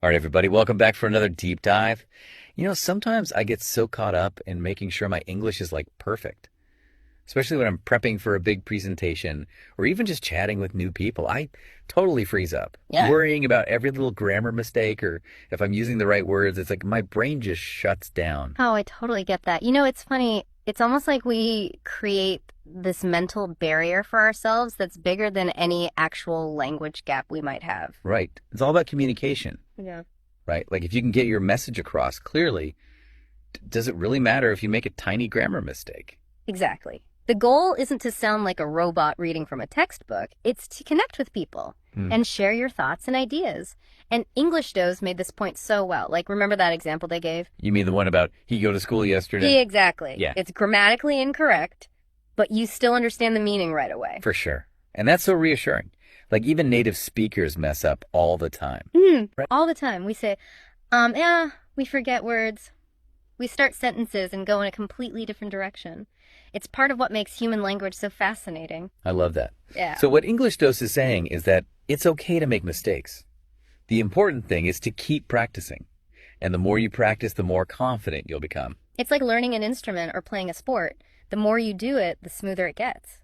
All right, everybody, welcome back for another deep dive. Sometimes I get so caught up in making sure my English is like perfect, especially when I'm prepping for a big presentation or even just chatting with new people. I totally freeze up, worrying about every little grammar mistake or if I'm using the right words. It's like my brain just shuts down. Oh, I totally get that. It's funny. It's almost like we create this mental barrier for ourselves that's bigger than any actual language gap we might have. Right. It's all about communication. Yeah. Right? Like if you can get your message across clearly, does it really matter if you make a tiny grammar mistake? Exactly. The goal isn't to sound like a robot reading from a textbook. It's to connect with people and share your thoughts and ideas. And English Does made this point so well. Like, remember that example they gave? You mean the one about he go to school yesterday? Yeah, exactly. Yeah. It's grammatically incorrect, but you still understand the meaning right away. For sure. And that's so reassuring. Like even native speakers mess up all the time. Right? All the time. We say, we forget words. We start sentences and go in a completely different direction. It's part of what makes human language so fascinating. I love that. Yeah. So what English Dose is saying is that it's okay to make mistakes. The important thing is to keep practicing. And the more you practice, the more confident you'll become. It's like learning an instrument or playing a sport. The more you do it, the smoother it gets.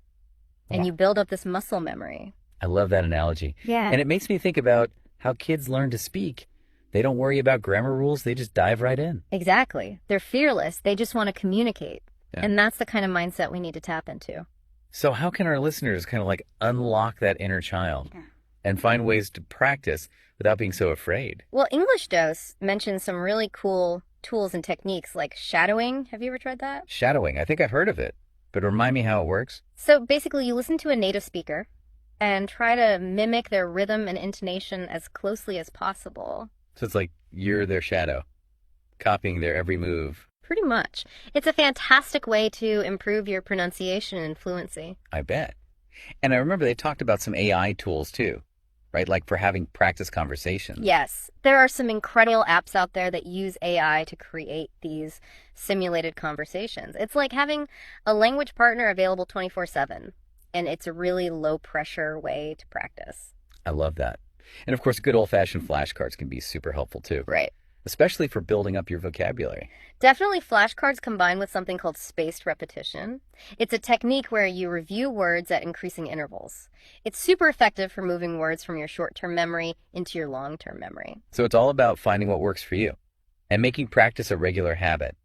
And you build up this muscle memory. I love that analogy. Yeah. And it makes me think about how kids learn to speak. They don't worry about grammar rules. They just dive right in. Exactly. They're fearless. They just want to communicate. Yeah. And that's the kind of mindset we need to tap into. So how can our listeners kind of like unlock that inner child and find ways to practice without being so afraid? Well, English Dose mentions some really cool tools and techniques like shadowing. Have you ever tried that? Shadowing. I think I've heard of it, but remind me how it works. So basically you listen to a native speaker and try to mimic their rhythm and intonation as closely as possible. So it's like you're their shadow, copying their every move. Pretty much. It's a fantastic way to improve your pronunciation and fluency. I bet. And I remember they talked about some AI tools too, right? Like for having practice conversations. Yes. There are some incredible apps out there that use AI to create these simulated conversations. It's like having a language partner available 24/7. And it's a really low-pressure way to practice. I love that. And of course, good old-fashioned flashcards can be super helpful too. Right. Especially for building up your vocabulary. Definitely flashcards combined with something called spaced repetition. It's a technique where you review words at increasing intervals. It's super effective for moving words from your short-term memory into your long-term memory. So it's all about finding what works for you and making practice a regular habit.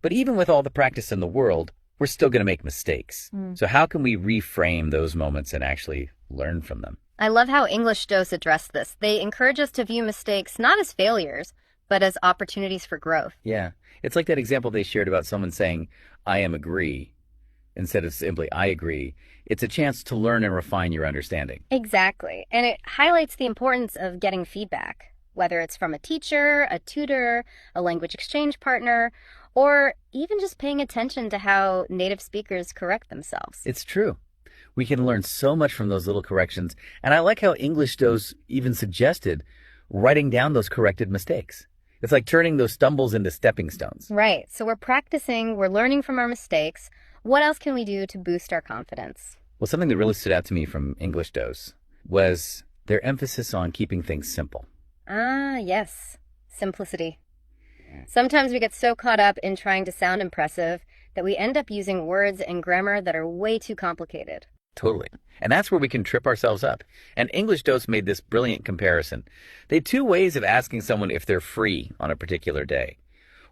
But even with all the practice in the world, we're still going to make mistakes. So how can we reframe those moments and actually learn from them? I love how English Dose addressed this. They encourage us to view mistakes not as failures, but as opportunities for growth. Yeah. It's like that example they shared about someone saying, I am agree, instead of simply I agree. It's a chance to learn and refine your understanding. Exactly. And it highlights the importance of getting feedback, whether it's from a teacher, a tutor, a language exchange partner, or even just paying attention to how native speakers correct themselves. It's true. We can learn so much from those little corrections. And I like how English Dose even suggested writing down those corrected mistakes. It's like turning those stumbles into stepping stones. Right. So we're practicing, we're learning from our mistakes. What else can we do to boost our confidence? Well, something that really stood out to me from English Dose was their emphasis on keeping things simple. Ah, yes. Simplicity. Sometimes we get so caught up in trying to sound impressive that we end up using words and grammar that are way too complicated. Totally. And that's where we can trip ourselves up. And English Dose made this brilliant comparison. They had two ways of asking someone if they're free on a particular day.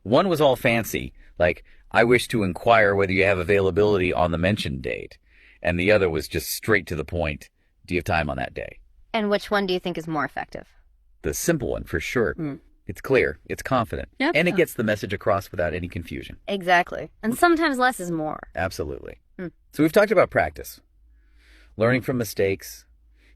One was all fancy, like, I wish to inquire whether you have availability on the mentioned date. And the other was just straight to the point. Do you have time on that day? And which one do you think is more effective? The simple one, for sure. It's clear, it's confident, Yep. and it gets the message across without any confusion. Exactly. And sometimes less is more. Absolutely. So we've talked about practice, learning from mistakes,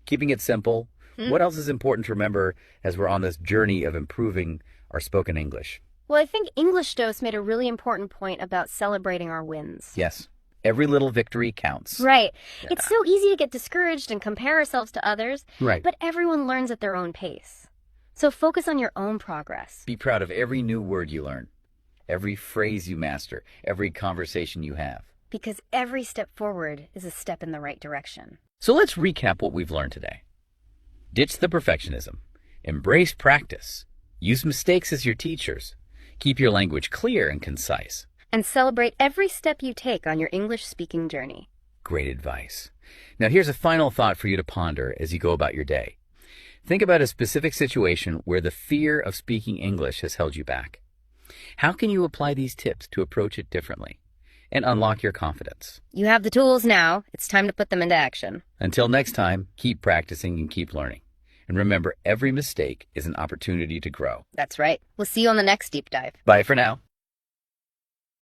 keeping it simple. What else is important to remember as we're on this journey of improving our spoken English? Well, I think English Dose made a really important point about celebrating our wins. Yes. Every little victory counts. Right. It's so easy to get discouraged and compare ourselves to others. Right. But everyone learns at their own pace. So focus on your own progress. Be proud of every new word you learn, every phrase you master, every conversation you have. Because every step forward is a step in the right direction. So let's recap what we've learned today. Ditch the perfectionism, embrace practice, Use mistakes as your teachers. Keep your language clear and concise. And celebrate every step you take on your English speaking journey. Great advice. Now here's a final thought for you to ponder as you go about your day. Think about a specific situation where the fear of speaking English has held you back. How can you apply these tips to approach it differently and unlock your confidence? You have the tools now. It's time to put them into action. Until next time, keep practicing and keep learning. And remember, every mistake is an opportunity to grow. That's right. We'll see you on the next deep dive. Bye for now.